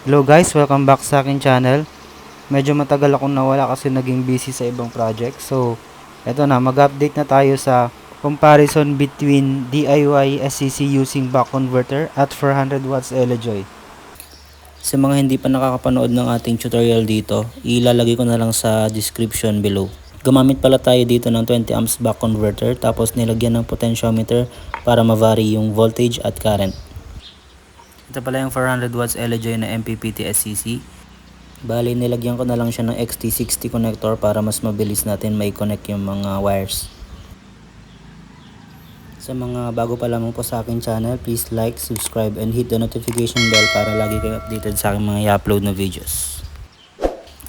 Hello guys, welcome back sa akin channel. Medyo matagal akong nawala kasi naging busy sa ibang project. So, eto na, mag-update na tayo sa comparison between DIY SCC using buck converter at 400 watts LE-Joy. Sa mga hindi pa nakakapanood ng ating tutorial dito, ilalagay ko na lang sa description below. Gumamit pala tayo dito ng 20 amps buck converter tapos nilagyan ng potentiometer para ma-vary yung voltage at current. Ito pala yung 400 watts LE-Joy na MPPT SCC. Bali, nilagyan ko na lang siya ng XT60 connector para mas mabilis natin may connect yung mga wires. Sa mga bago pa lamang po sa akin channel, please like, subscribe, and hit the notification bell para lagi kayo updated sa aking mga i-upload na videos.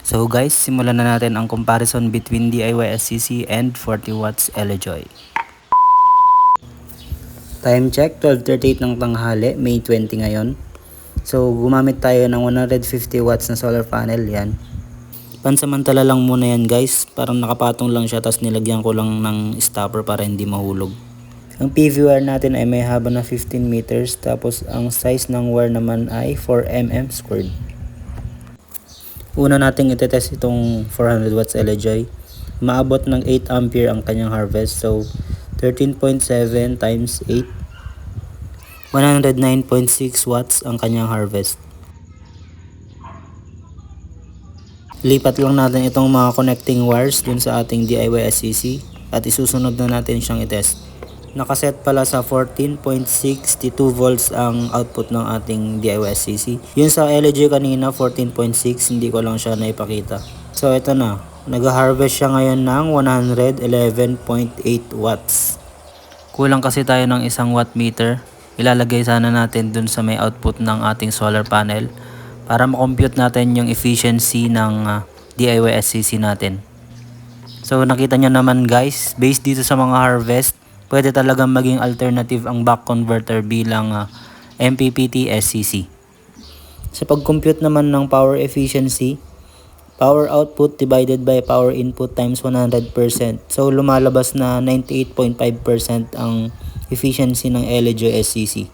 So guys, simulan na natin ang comparison between DIY SCC and 40 watts LE-Joy. Time check, 12:38 ng tanghali, May 20 ngayon. So, gumamit tayo ng 150 watts na solar panel, yan. Pansamantala lang muna yan guys, parang nakapatong lang siya tapos nilagyan ko lang ng stopper para hindi mahulog. Ang PV wire natin ay may haba na 15 meters tapos ang size ng wire naman ay 4 mm squared. Una nating itetest itong 400 watts LE-Joy. Maabot ng 8 ampere ang kanyang harvest, so 13.7 times 8, 109.6 watts ang kanyang harvest. Lipat lang natin itong mga connecting wires dun sa ating DIY SCC at isusunod na natin siyang itest. Nakaset pala sa 14.62 volts ang output ng ating DIY SCC. Yun sa LE-Joy kanina 14.6, hindi ko lang siya naipakita. So ito na, nag-harvest siya ngayon ng 111.8 watts. Kulang kasi tayo ng isang watt meter. Ilalagay sana natin dun sa may output ng ating solar panel para makompute natin yung efficiency ng DIY SCC natin. So nakita nyo naman guys, based dito sa mga harvest, pwede talagang maging alternative ang buck converter bilang MPPT SCC. Sa pag-compute naman ng power efficiency, power output divided by power input times 100%. So lumalabas na 98.5% ang efficiency ng LE-Joy SCC.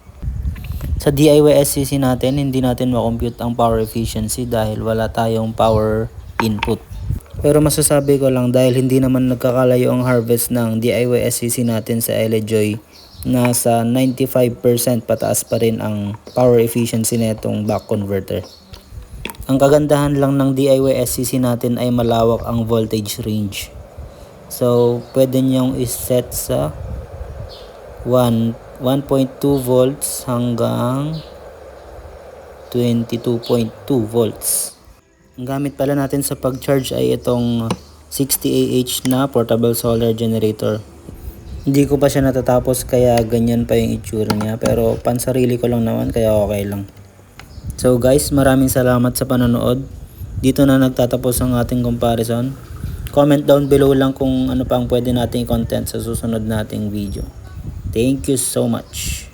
Sa DIY SCC natin, hindi natin makompute ang power efficiency dahil wala tayong power input. Pero masasabi ko lang dahil hindi naman nagkakalayo ang harvest ng DIY SCC natin sa LE-Joy, nasa 95% pataas pa rin ang power efficiency netong buck converter. Ang kagandahan lang ng DIY SCC natin ay malawak ang voltage range. So, pwede nyong iset sa 1.2 volts hanggang 22.2 volts. Ang gamit pala natin sa pag-charge ay itong 60Ah na portable solar generator. Hindi ko pa siya natatapos kaya ganyan pa yung itsura niya, pero pansarili ko lang naman kaya okay lang. So guys, maraming salamat sa panonood. Dito na nagtatapos ang ating comparison. Comment down below lang kung ano pa ang pwede nating content sa susunod nating video. Thank you so much.